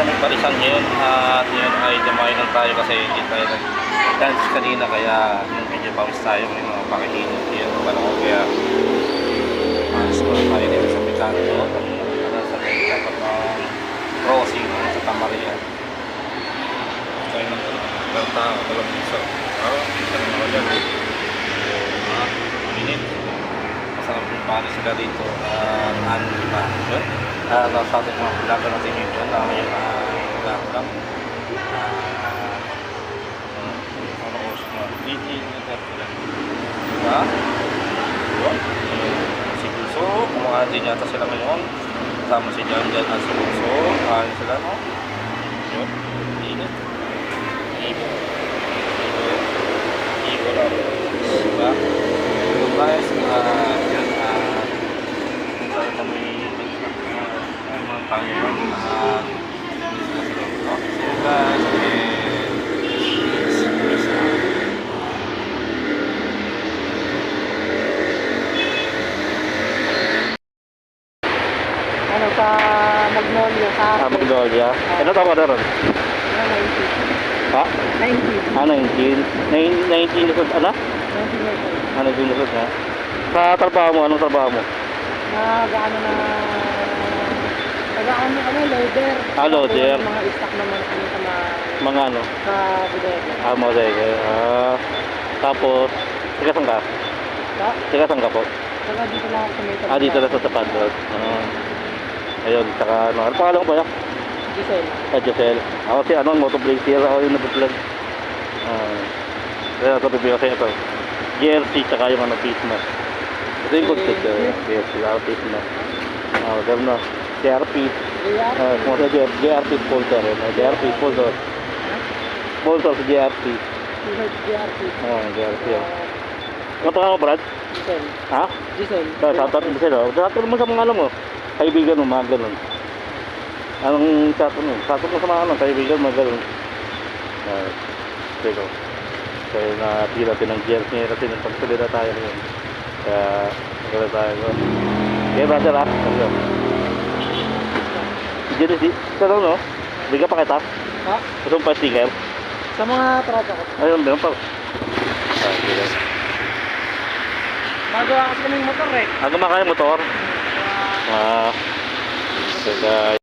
sa may parisan ngayon at ngayon ay dumayo lang tayo kasi hindi tayo nag-dance kanina kaya medyo pawis tayo may mga pakihinit yun kaya mas muna tayo dito sa Picanto sa may dapat ng crossing sa Tamarian tayo ng tao talang isa isa na mga dyan minute masarap yung pari sila dito ano ba yun sa ating mga vlogger natin yun na ngayon vlog ano oras mo DJ diba si Guso kumakain din yata sila ngayon kasama si Jan Jan at si Guso kain sila no yun init Ibo lang diba so guys yun tayo kami mga Panginoon at so guys ano sa Magnolia sa Magnolia ano tawag na ron? 19 ha? 19 19 lusod ano? 19 lusod ha? Sa trabaho mo, anong trabaho mo? nag-ano kami, loader. Loader. Mga stock naman kami sa mga ano? sa bodega. Bodega. Tapos, tiga saan ka? Sa? Tiga saan ka po? Saka dito lang ako sa may Dito lang sa Tapan Road. Ayun, saka ano pangalan ko ba yan? Giselle. Giselle. Ako si ano, motovlogger ako yung nag-vlog. Kaya ito, bibigyan ko sa ito. GRC, tsaka yung ano, Pisma. Ito yung good set. GRC, Pisma. Gano'n na. GRP. Kung sa GRP sponsor. GRP sponsor. Sponsor sa GRP. GRP. GRP. Ano pa mo, Brad? Giselle. Ha? Giselle. Shoutout mo sila. Shoutout mo sa mga alam mo. Kaibigan mo, mga ganun. Anong shoutout mo? Shoutout mo sa mga ano, kaibigan, mga ganun. Sige. Kaya na-pila natin ng GRP ngayon kasi nang pagsalita tayo ngayon. Kaya magkala tayo. Okay, brother ha? Genesis, ito lang no? Bigyan pa kita? Ha? Gusto mo pa sticker? Sa mga tropa ko. Ayun, meron pa. Sige. Magawa kasi kaming motor eh. Ano makaya motor? Sige.